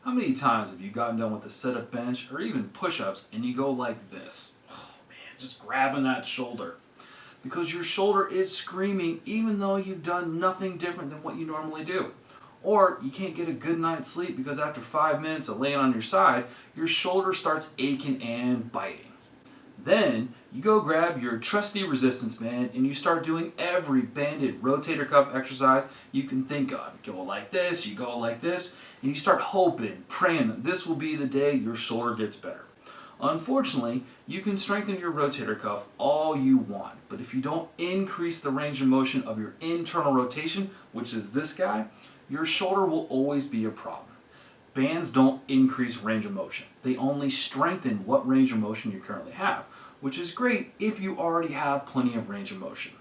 How many times have you gotten done with a sit-up bench or even push-ups and you go like this? Oh man, just grabbing that shoulder. Because your shoulder is screaming even though you've done nothing different than what you normally do. Or you can't get a good night's sleep because after 5 minutes of laying on your side, your shoulder starts aching and biting. Then you go grab your trusty resistance band and you start doing every banded rotator cuff exercise you can think of. You go like this, you go like this, and you start hoping, praying that this will be the day your shoulder gets better. Unfortunately, you can strengthen your rotator cuff all you want, but if you don't increase the range of motion of your internal rotation, which is this guy, your shoulder will always be a problem. Bands don't increase range of motion. They only strengthen what range of motion you currently have, which is great if you already have plenty of range of motion.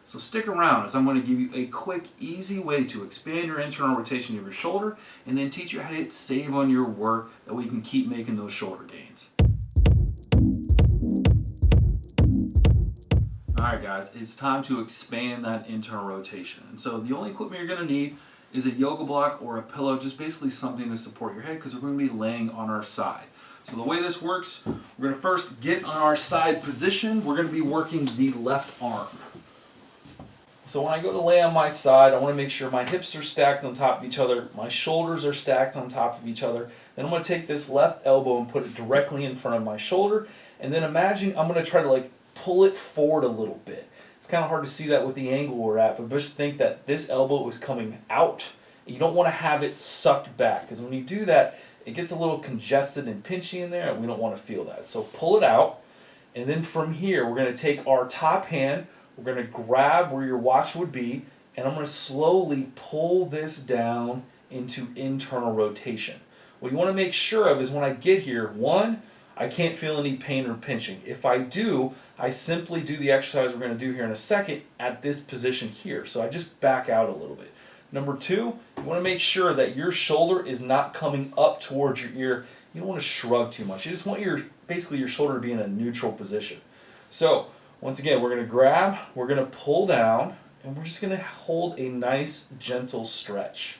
So stick around as I'm going to give you a quick, easy way to expand your internal rotation of your shoulder and then teach you how to hit save on your work that way you can keep making those shoulder gains. Alright guys, it's time to expand that internal rotation. And so the only equipment you're going to need is a yoga block or a pillow, just basically something to support your head because we're going to be laying on our side. So the way this works, we're going to first get on our side position. We're going to be working the left arm. So when I go to lay on my side, I want to make sure my hips are stacked on top of each other, my shoulders are stacked on top of each other. Then I'm going to take this left elbow and put it directly in front of my shoulder. And then imagine I'm going to try to pull it forward a little bit. It's kind of hard to see that with the angle we're at, but just think that this elbow is coming out. You don't want to have it sucked back because when you do that, it gets a little congested and pinchy in there and we don't want to feel that. So pull it out, and then from here we're going to take our top hand, we're going to grab where your watch would be, and I'm going to slowly pull this down into internal rotation. What you want to make sure of is when I get here, one, I can't feel any pain or pinching. If I do, I simply do the exercise we're going to do here in a second at this position here. So I just back out a little bit. Number two, you want to make sure that your shoulder is not coming up towards your ear. You don't want to shrug too much. You just want basically your shoulder to be in a neutral position. So once again, we're going to grab, we're going to pull down, and we're just going to hold a nice gentle stretch.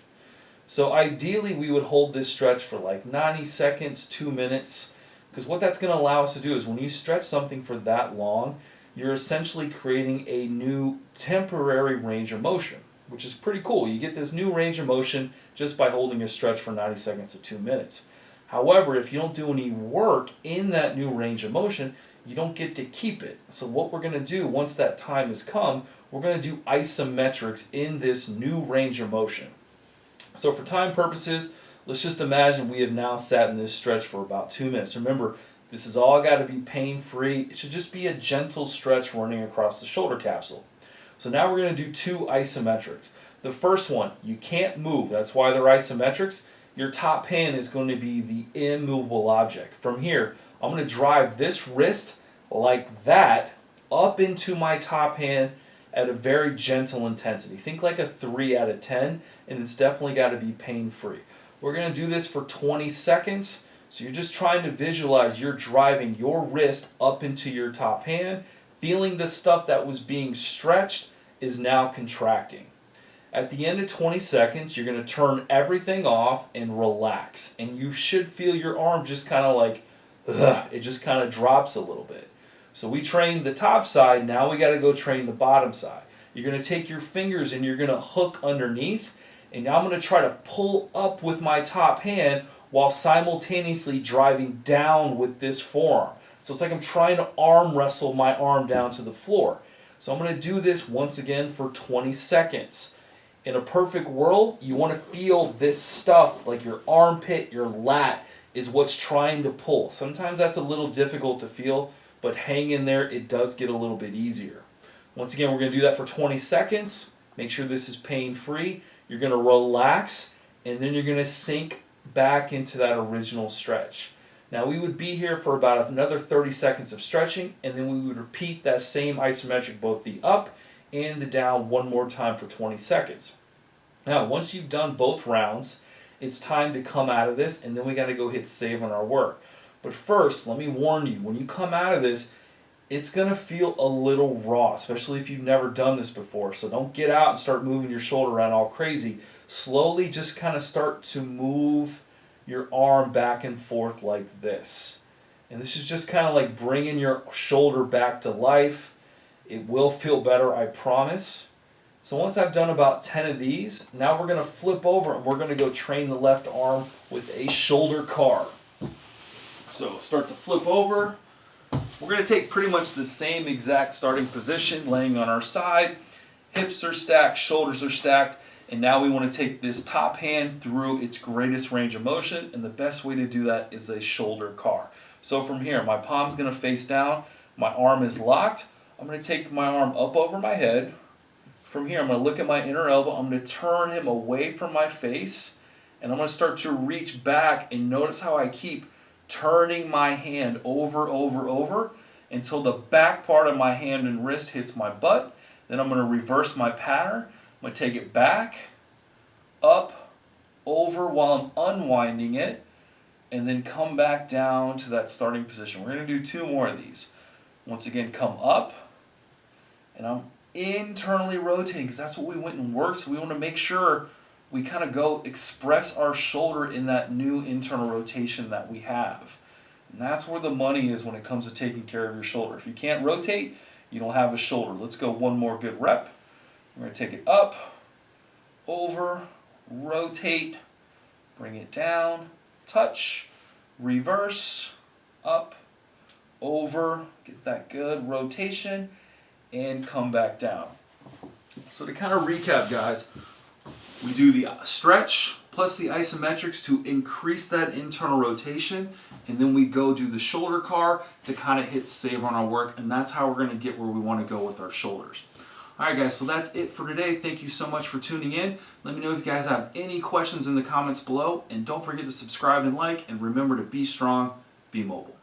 So ideally we would hold this stretch for like 90 seconds, 2 minutes. Because what that's going to allow us to do is when you stretch something for that long, you're essentially creating a new temporary range of motion, which is pretty cool. You get this new range of motion just by holding a stretch for 90 seconds to 2 minutes. However, if you don't do any work in that new range of motion, you don't get to keep it. So what we're going to do once that time has come, we're going to do isometrics in this new range of motion. So for time purposes, let's just imagine we have now sat in this stretch for about 2 minutes. Remember, this has all got to be pain-free. It should just be a gentle stretch running across the shoulder capsule. So now we're going to do 2 isometrics. The first one, you can't move. That's why they're isometrics. Your top hand is going to be the immovable object. From here, I'm going to drive this wrist like that up into my top hand at a very gentle intensity. Think like a 3 out of 10, and it's definitely got to be pain-free. We're going to do this for 20 seconds. So you're just trying to visualize you're driving your wrist up into your top hand, feeling the stuff that was being stretched is now contracting. At the end of 20 seconds, you're going to turn everything off and relax. And you should feel your arm just kind of it just kind of drops a little bit. So we trained the top side, now we got to go train the bottom side. You're going to take your fingers and you're going to hook underneath. And now I'm going to try to pull up with my top hand while simultaneously driving down with this forearm. So it's like I'm trying to arm wrestle my arm down to the floor. So I'm going to do this once again for 20 seconds. In a perfect world, you want to feel this stuff like your armpit, your lat is what's trying to pull. Sometimes that's a little difficult to feel, but hang in there, it does get a little bit easier. Once again, we're going to do that for 20 seconds. Make sure this is pain-free. You're going to relax, and then you're going to sink back into that original stretch. Now we would be here for about another 30 seconds of stretching, and then we would repeat that same isometric, both the up and the down, one more time for 20 seconds. Now once you've done both rounds, it's time to come out of this, and then we got to go hit save on our work. But first, let me warn you, when you come out of this, it's going to feel a little raw, especially if you've never done this before. So don't get out and start moving your shoulder around all crazy. Slowly just kind of start to move your arm back and forth like this. And this is just kind of like bringing your shoulder back to life. It will feel better, I promise. So once I've done about 10 of these, now we're going to flip over and we're going to go train the left arm with a shoulder car. So start to flip over. We're going to take pretty much the same exact starting position, laying on our side. Hips are stacked, shoulders are stacked. And now we want to take this top hand through its greatest range of motion. And the best way to do that is a shoulder car. So from here, my palm's going to face down. My arm is locked. I'm going to take my arm up over my head. From here, I'm going to look at my inner elbow. I'm going to turn him away from my face. And I'm going to start to reach back. And notice how I keep turning my hand over until the back part of my hand and wrist hits my butt. Then I'm going to reverse my pattern. I'm going to take it back, up, over while I'm unwinding it, and then come back down to that starting position. We're going to do 2 more of these. Once again, come up, and I'm internally rotating because that's what we went and worked. So we want to make sure we kind of go express our shoulder in that new internal rotation that we have. And that's where the money is when it comes to taking care of your shoulder. If you can't rotate, you don't have a shoulder. Let's go 1 more good rep. We're going to take it up, over, rotate, bring it down, touch, reverse, up, over, get that good rotation, and come back down. So to kind of recap, guys, we do the stretch plus the isometrics to increase that internal rotation, and then we go do the shoulder car to kind of hit save on our work, and that's how we're going to get where we want to go with our shoulders. Alright guys, so that's it for today. Thank you so much for tuning in. Let me know if you guys have any questions in the comments below, and don't forget to subscribe and like, and remember to be strong, be mobile.